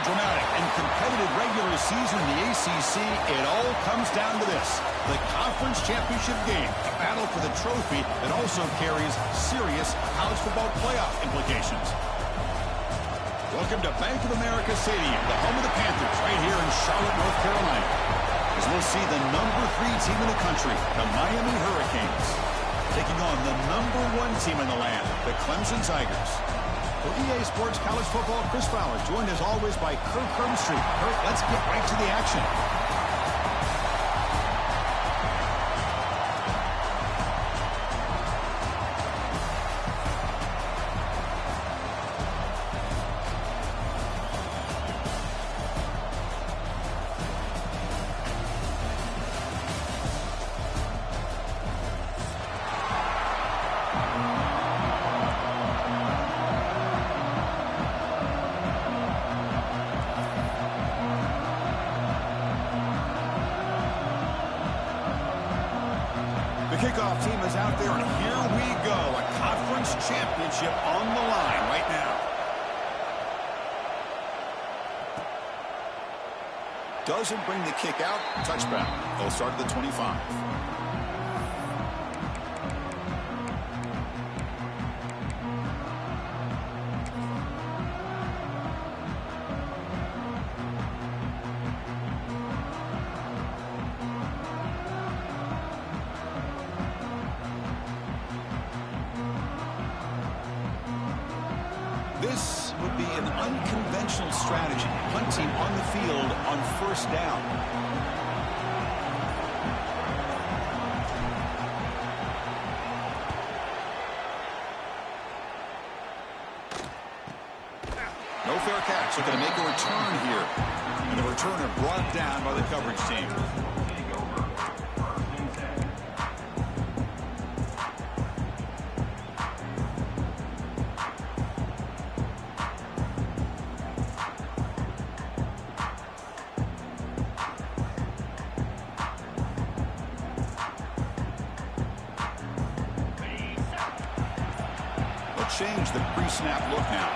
dramatic and competitive regular season in the ACC, it all comes down to this: the conference championship game, a battle for the trophy that also carries serious college football playoff implications. Welcome to Bank of America Stadium, the home of the Panthers, right here in Charlotte, North Carolina, as we'll see the number 3 team in the country, the Miami Hurricanes, taking on the number 1 team in the land, the Clemson Tigers. For EA Sports College Football, Chris Fowler, joined as always by Kirk Hermstreet. Kirk, let's get right to the action. The kickoff team is out there, and here we go. A conference championship on the line right now. Doesn't bring the kick out. Touchback. They'll start at the 25. This would be an unconventional strategy, punting on the field on first down. No fair catch. They're going to make a return here. And the returner brought down by the coverage team. Change the pre-snap look now.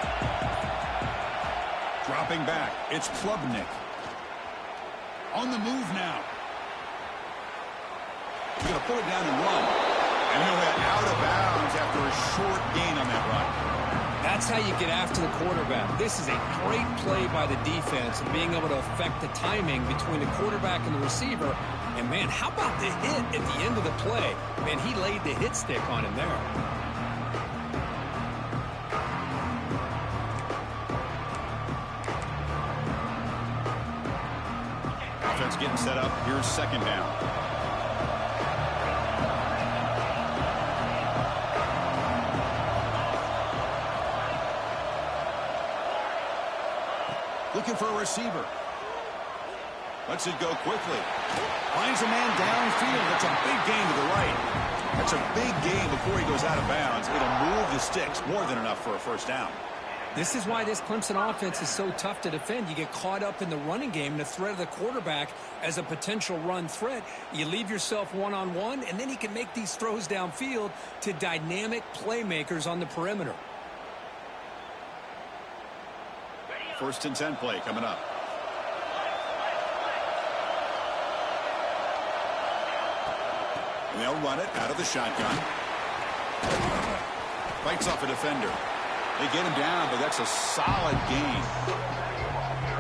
Dropping back, it's Klubnik. On the move now. He's going to put it down and run. And he'll head out of bounds after a short gain on that run. That's how you get after the quarterback. This is a great play by the defense and being able to affect the timing between the quarterback and the receiver. And, man, how about the hit at the end of the play? Man, he laid the hit stick on him there. Getting set up. Here's second down. Looking for a receiver. Lets it go quickly. Finds a man downfield. That's a big gain to the right. That's a big gain before he goes out of bounds. It'll move the sticks. More than enough for a first down. This is why this Clemson offense is so tough to defend. You get caught up in the running game and the threat of the quarterback as a potential run threat. You leave yourself one-on-one, and then he can make these throws downfield to dynamic playmakers on the perimeter. First and 10 play coming up. And they'll run it out of the shotgun. Fights off a defender. They get him down, but that's a solid gain.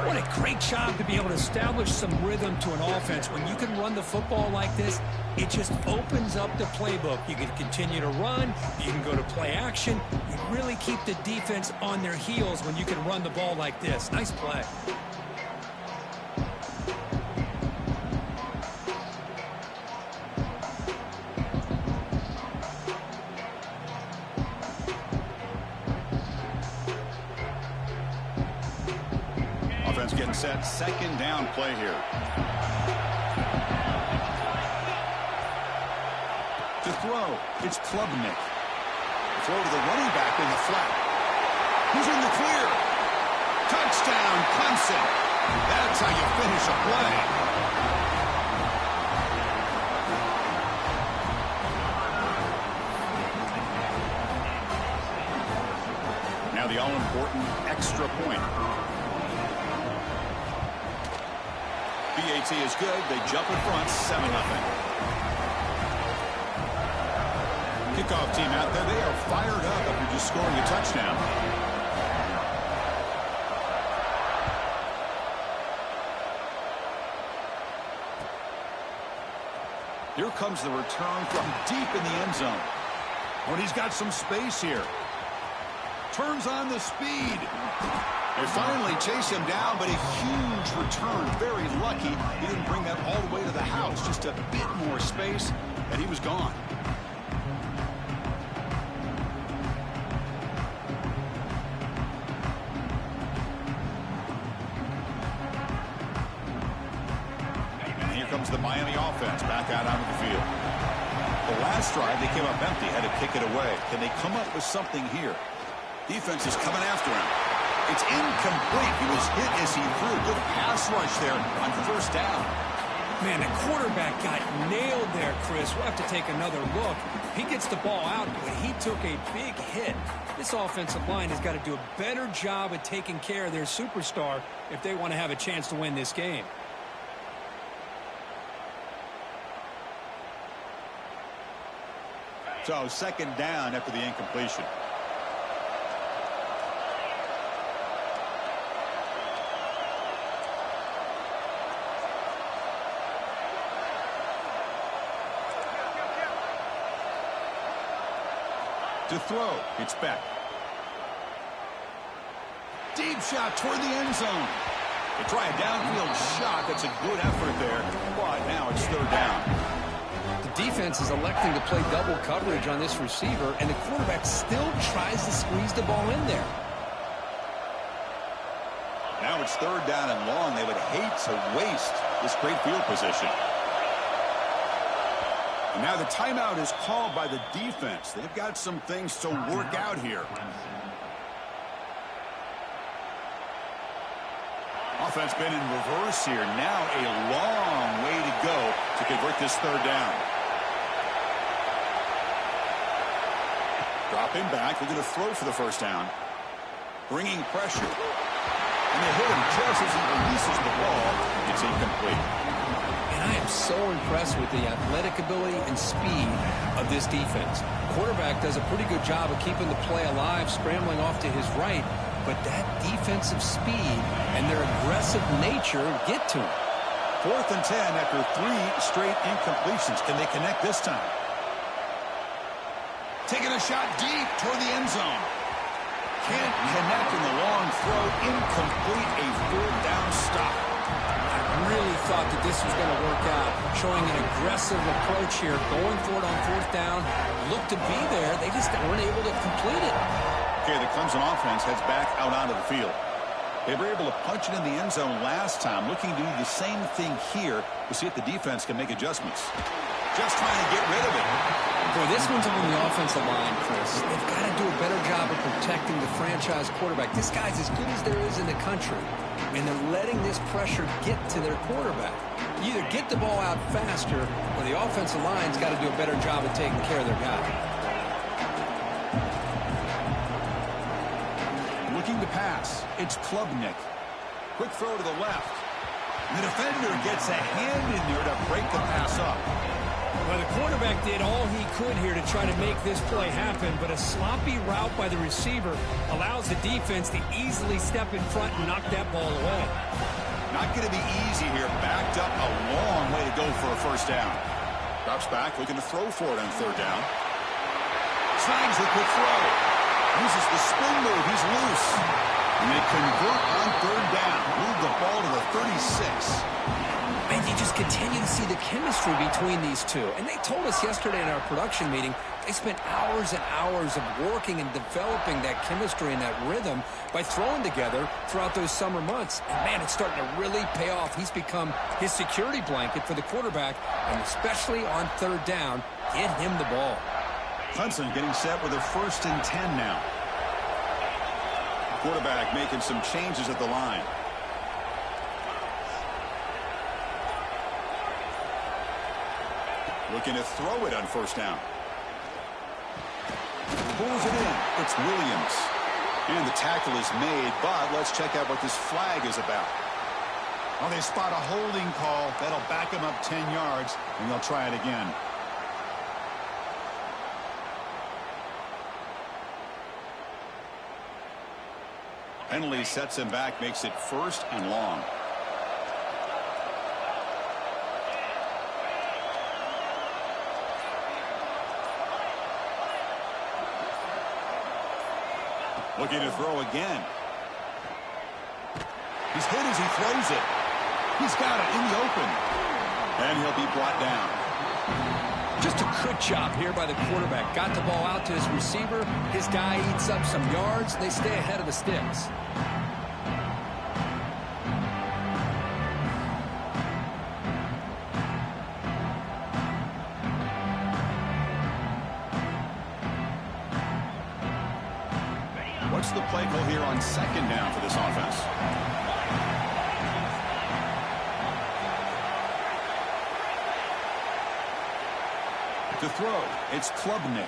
What a great job to be able to establish some rhythm to an offense. When you can run the football like this, it just opens up the playbook. You can continue to run. You can go to play action. You really keep the defense on their heels when you can run the ball like this. Nice play. Getting set, second down play here. To throw, it's Klubnik. Throw to the running back in the flat. He's in the clear. Touchdown, Clemson. That's how you finish a play. Now the all-important extra point. BAT is good. They jump in front, 7-0. Kickoff team out there. They are fired up after just scoring a touchdown. Here comes the return from deep in the end zone. But he's got some space here. Turns on the speed. They finally chase him down, but a huge return. Very lucky he didn't bring that all the way to the house. Just a bit more space, and he was gone. And here comes the Miami offense back out onto the field. The last drive, they came up empty, had to kick it away. Can they come up with something here? Defense is coming after him. It's incomplete. He was hit as he threw. Good pass rush there on first down. Man, the quarterback got nailed there, Chris. We'll have to take another look. He gets the ball out, but he took a big hit. This offensive line has got to do a better job at taking care of their superstar if they want to have a chance to win this game. So, second down after the incompletion. To throw, it's back. Deep shot toward the end zone. They try a downfield shot. That's a good effort there, but now it's third down. The defense is electing to play double coverage on this receiver, and the quarterback still tries to squeeze the ball in there. Now it's third down and long. They would hate to waste this great field position. And now the timeout is called by the defense. They've got some things to work out here. Offense been in reverse here. Now a long way to go to convert this third down. Dropping back. They're going to throw for the first down. Bringing pressure. And they hit him just as he releases the ball. It's incomplete. And I am so impressed with the athletic ability and speed of this defense. Quarterback does a pretty good job of keeping the play alive, scrambling off to his right. But that defensive speed and their aggressive nature get to him. 4th and 10 after 3 straight incompletions. Can they connect this time? Taking a shot deep toward the end zone. Can't connect in the long throw. Incomplete, a fourth down stop. I really thought that this was going to work out. Showing an aggressive approach here. Going for it on 4th down. Looked to be there. They just weren't able to complete it. Okay, the Clemson offense heads back out onto the field. They were able to punch it in the end zone last time. Looking to do the same thing here to see if the defense can make adjustments. Just trying to get rid of it. Boy, this one's on the offensive line, Chris. They've got to do a better job of protecting the franchise quarterback. This guy's as good as there is in the country. And they're letting this pressure get to their quarterback. You either get the ball out faster, or the offensive line's got to do a better job of taking care of their guy. Looking to pass. It's Klubnik. Quick throw to the left. The defender gets a hand in there to break the pass up. Well, the quarterback did all he could here to try to make this play happen, but a sloppy route by the receiver allows the defense to easily step in front and knock that ball away. Not going to be easy here. Backed up a long way to go for a first down. Drops back, looking to throw for it on 3rd down. Snags the quick throw. Uses the spin move. He's loose. And they convert on 3rd down. Move the ball to the 36. Man, you just continue to see the chemistry between these two. And they told us yesterday in our production meeting, they spent hours and hours of working and developing that chemistry and that rhythm by throwing together throughout those summer months. And, man, it's starting to really pay off. He's become his security blanket for the quarterback, and especially on 3rd down, get him the ball. Clemson getting set with a 1st and 10 now. Quarterback making some changes at the line. Looking to throw it on 1st down. Pulls it in. It's Williams. And the tackle is made, but let's check out what this flag is about. Well, they spot a holding call. That'll back him up 10 yards, and they'll try it again. Penalty sets him back, makes it 1st and long. Looking to throw again. He's hit as he throws it. He's got it in the open. And he'll be brought down. Just a good job here by the quarterback. Got the ball out to his receiver. His guy eats up some yards. They stay ahead of the sticks. What's the play call here on 2nd down for this offense? To throw, it's Klubnik.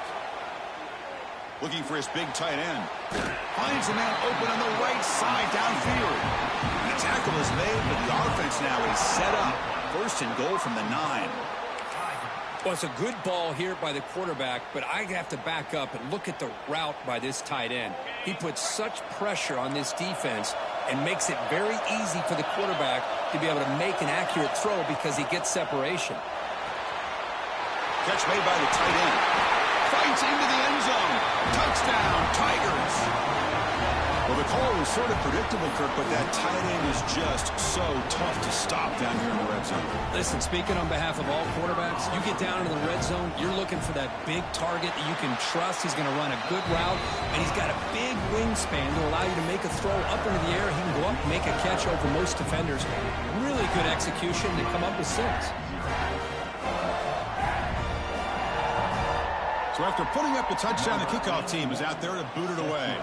Looking for his big tight end. Finds a man open on the right side downfield. The tackle is made, but the offense now is set up. 1st and goal from the 9. Well, it's a good ball here by the quarterback, but I have to back up and look at the route by this tight end. He puts such pressure on this defense and makes it very easy for the quarterback to be able to make an accurate throw because he gets separation. Catch made by the tight end. Fights into the end zone. Touchdown, Tigers. Well, the call was sort of predictable, Kirk, but that tight end is just so tough to stop down here in the red zone. Listen, speaking on behalf of all quarterbacks, you get down into the red zone, you're looking for that big target that you can trust. He's going to run a good route, and he's got a big wingspan to allow you to make a throw up into the air. He can go up and make a catch over most defenders. Really good execution to come up with 6. So after putting up the touchdown, the kickoff team is out there to boot it away.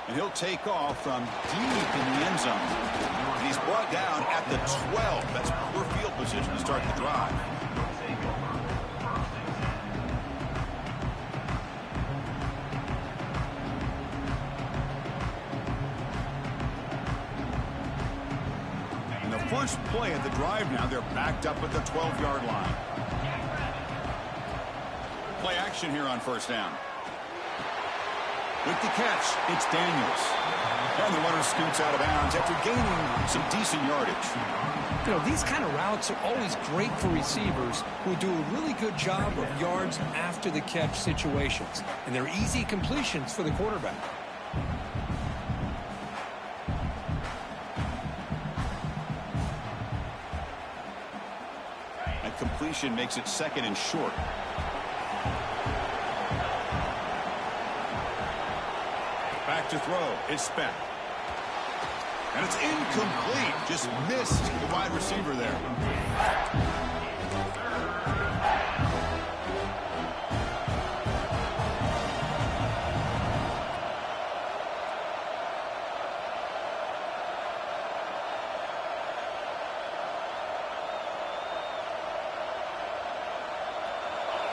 And he'll take off from deep in the end zone. And he's brought down at the 12. That's poor field position to start the drive. First play of the drive now, they're backed up at the 12-yard line. Play action here on 1st down. With the catch, it's Daniels. And the runner scoots out of bounds after gaining some decent yardage. You know, these kind of routes are always great for receivers who do a really good job of yards after the catch situations. And they're easy completions for the quarterback. Completion makes it 2nd and short. Back to throw. It's Speck. And it's incomplete. Just missed the wide receiver there.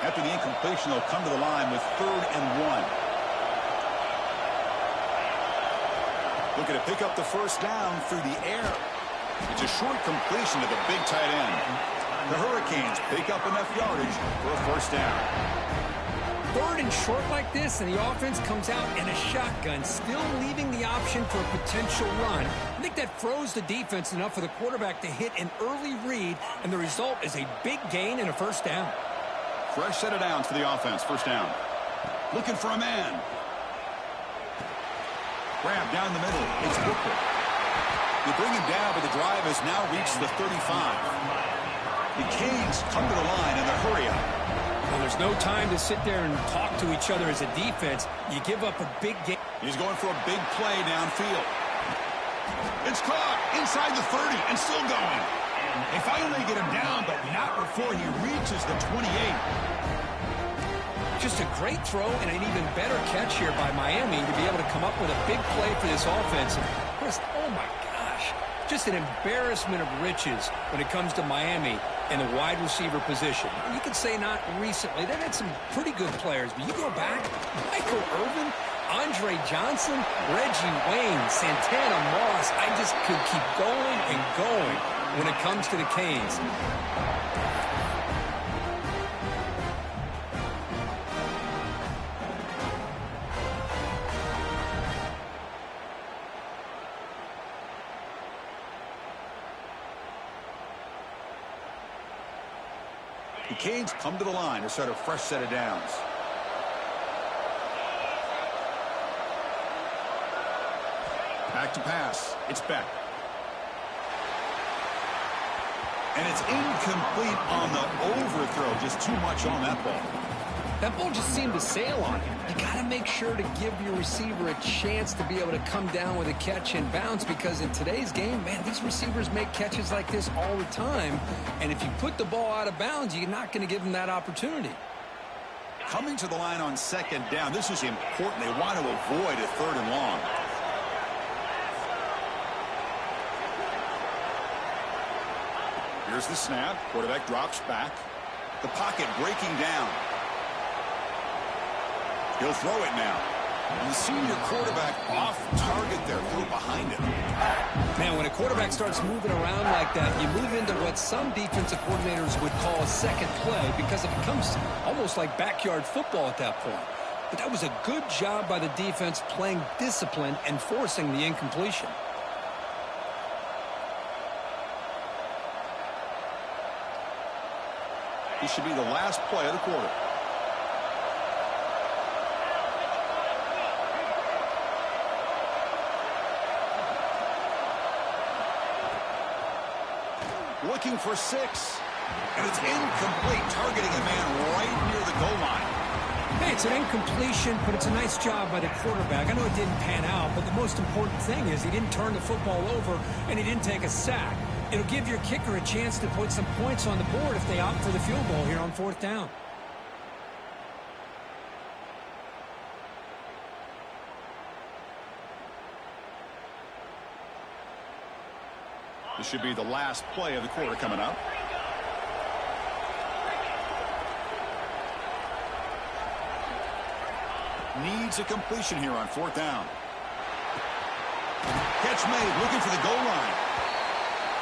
After the incompletion, they'll come to the line with 3rd and 1. Looking to pick up the 1st down through the air. It's a short completion to the big tight end. The Hurricanes pick up enough yardage for a 1st down. 3rd and short like this, and the offense comes out in a shotgun, still leaving the option for a potential run. I think that froze the defense enough for the quarterback to hit an early read, and the result is a big gain and a 1st down. Fresh set of downs for the offense. 1st down. Looking for a man. Grab down the middle. It's Booker. They bring him down, but the drive has now reached the 35. The Canes come to the line in the hurry up. Well, there's no time to sit there and talk to each other as a defense. You give up a big game. He's going for a big play downfield. It's caught inside the 30 and still going. They finally get him down, but not before he reaches the 28. Just a great throw and an even better catch here by Miami to be able to come up with a big play for this offense. And of course, oh my gosh, just an embarrassment of riches when it comes to Miami in the wide receiver position. You could say not recently. They've had some pretty good players, but you go back, Michael Irvin, Andre Johnson, Reggie Wayne, Santana Moss. I just could keep going and going when it comes to the Canes. The Canes come to the line to start a fresh set of downs. Back to pass. It's Beck. And it's incomplete on the overthrow. Just too much on that ball. That ball just seemed to sail on him. You got to make sure to give your receiver a chance to be able to come down with a catch and bounce, because in today's game, man, these receivers make catches like this all the time. And if you put the ball out of bounds, you're not going to give them that opportunity. Coming to the line on second down, this is important. They want to avoid a third and long. Here's the snap. Quarterback drops back. The pocket breaking down. He'll throw it now. And the senior quarterback off target there. Threw it behind him. Man, when a quarterback starts moving around like that, you move into what some defensive coordinators would call a second play, because it becomes almost like backyard football at that point. But that was a good job by the defense playing discipline and forcing the incompletion. This should be the last play of the quarter. Looking for 6. And it's incomplete, targeting a man right near the goal line. Hey, it's an incompletion, but it's a nice job by the quarterback. I know it didn't pan out, but the most important thing is he didn't turn the football over and he didn't take a sack. It'll give your kicker a chance to put some points on the board if they opt for the field goal here on 4th down. This should be the last play of the quarter coming up. Needs a completion here on 4th down. Catch made, looking for the goal line.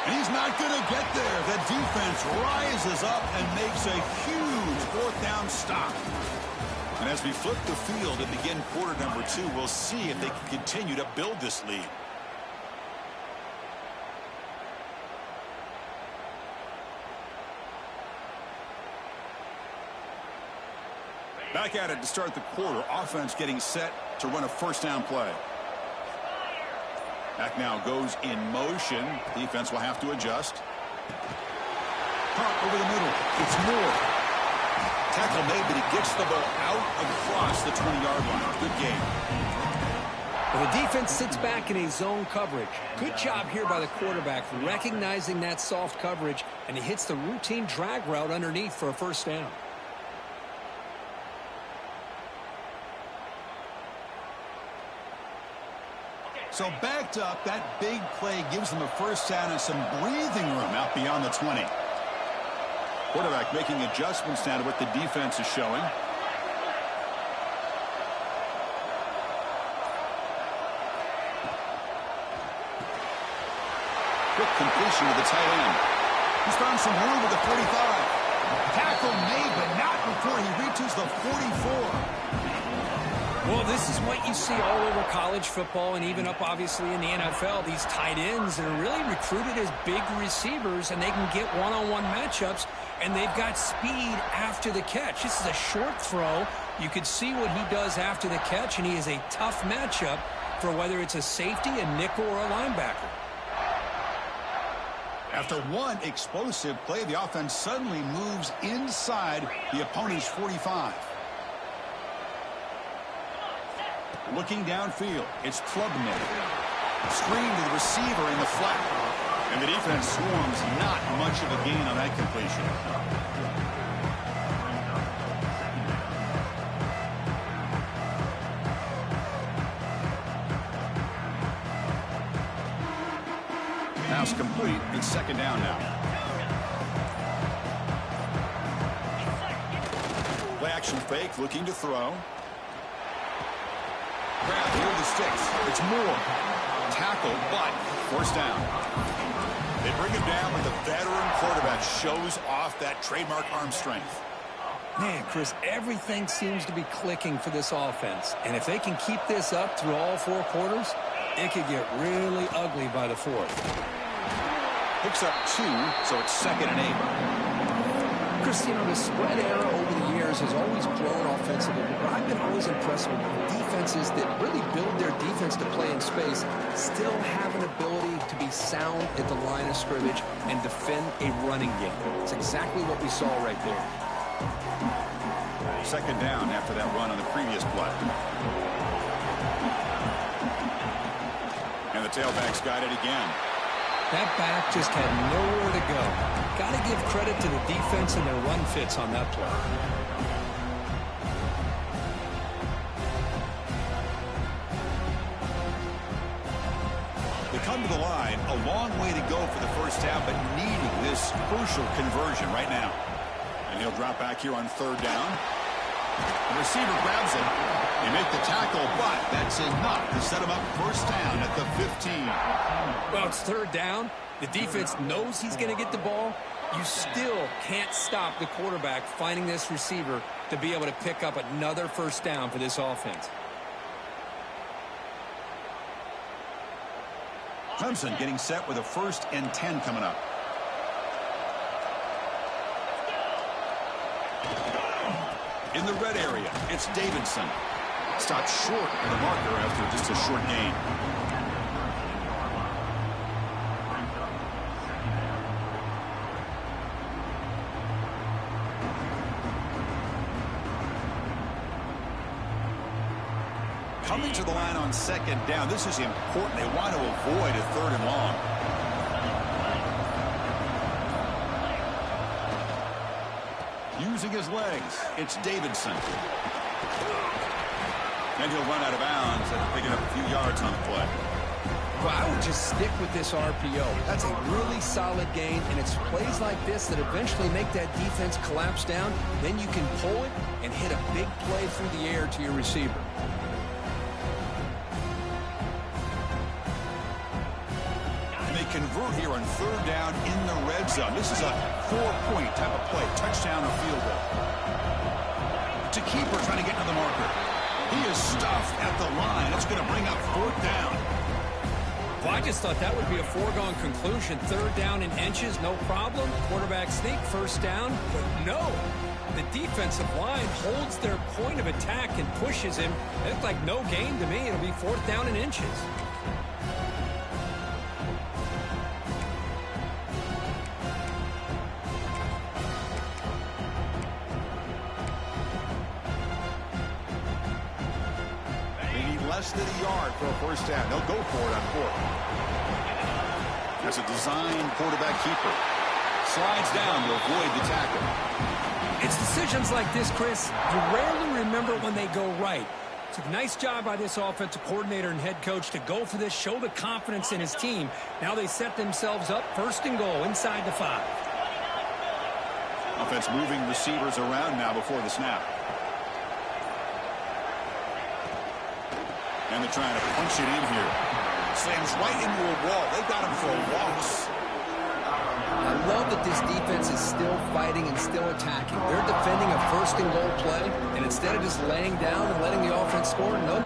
And he's not going to get there. The defense rises up and makes a huge 4th down stop. And as we flip the field and begin quarter number 2, we'll see if they can continue to build this lead. Back at it to start the quarter. Offense getting set to run a 1st down play. Back now goes in motion. Defense will have to adjust. Punt over the middle. It's Moore. Tackle made, but he gets the ball out across the 20-yard line. Good game. Well, the defense sits back in a zone coverage. Good job here by the quarterback recognizing that soft coverage, and he hits the routine drag route underneath for a 1st down. So backed up, that big play gives them a 1st down and some breathing room out beyond the 20. Quarterback making adjustments now to what the defense is showing. Quick completion to the tight end. He's found some room with the 45. Tackle made, but not before he reaches the 44. Well, this is what you see all over college football and even up, obviously, in the NFL. These tight ends that are really recruited as big receivers, and they can get one-on-one matchups, and they've got speed after the catch. This is a short throw. You could see what he does after the catch, and he is a tough matchup for whether it's a safety, a nickel, or a linebacker. After one explosive play, the offense suddenly moves inside the opponent's 45. Looking downfield, it's Klubnik. Screen to the receiver in the flat. And the defense swarms, not much of a gain on that completion. Pass complete. It's 2nd down now. Play-action fake, looking to throw. Grab, here are the sticks. It's Moore. Tackle, but first down. They bring him down, but the veteran quarterback shows off that trademark arm strength. Man, Chris, everything seems to be clicking for this offense. And if they can keep this up through all 4 quarters, it could get really ugly by the 4th. Picks up 2, so it's 2nd and 8. Chris, you know, the spread era over the years has always grown offensively, but I've been always impressed with defenses that really build their defense to play in space, still have an ability to be sound at the line of scrimmage and defend a running game. It's exactly what we saw right there. 2nd down after that run on the previous play. And the tailback's got it again. That back just had nowhere to go. Got to give credit to the defense and their run fits on that play. They come to the line, a long way to go for the first down, but needing this crucial conversion right now. And he'll drop back here on 3rd down. The receiver grabs it. They make the tackle, but that's enough to set him up first down at the 15. Well, it's 3rd down. The defense knows he's going to get the ball. You still can't stop the quarterback finding this receiver to be able to pick up another first down for this offense. Clemson getting set with a 1st and 10 coming up. In the red area, it's Davidson. Stopped short of the marker after just a short gain. Coming to the line on 2nd down. This is important. They want to avoid a 3rd and long. Using his legs, it's Davidson. And he'll run out of bounds after picking up a few yards on the play. Well, I would just stick with this RPO. That's a really solid gain, and it's plays like this that eventually make that defense collapse down. Then you can pull it and hit a big play through the air to your receiver. Convert here on 3rd down in the red zone. This is a 4-point type of play, touchdown or field goal. To keeper trying to get to the marker. He is stuffed at the line. It's going to bring up 4th down. Well, I just thought that would be a foregone conclusion. 3rd down in inches, no problem. Quarterback sneak, first down. But no, the defensive line holds their point of attack and pushes him. It looked like no gain to me. It'll be 4th down in inches. Less than a yard for a first down. They'll go for it on 4th. That's a design quarterback keeper. Slides down to avoid the tackle. It's decisions like this, Chris, you rarely remember when they go right. It's a nice job by this offensive coordinator and head coach to go for this, show the confidence in his team. Now they set themselves up 1st and goal inside the 5. Offense moving receivers around now before the snap. And they're trying to punch it in here. Slams right into a wall. They've got him for a loss. I love that this defense is still fighting and still attacking. They're defending a 1st and goal play, and instead of just laying down and letting the offense score, no.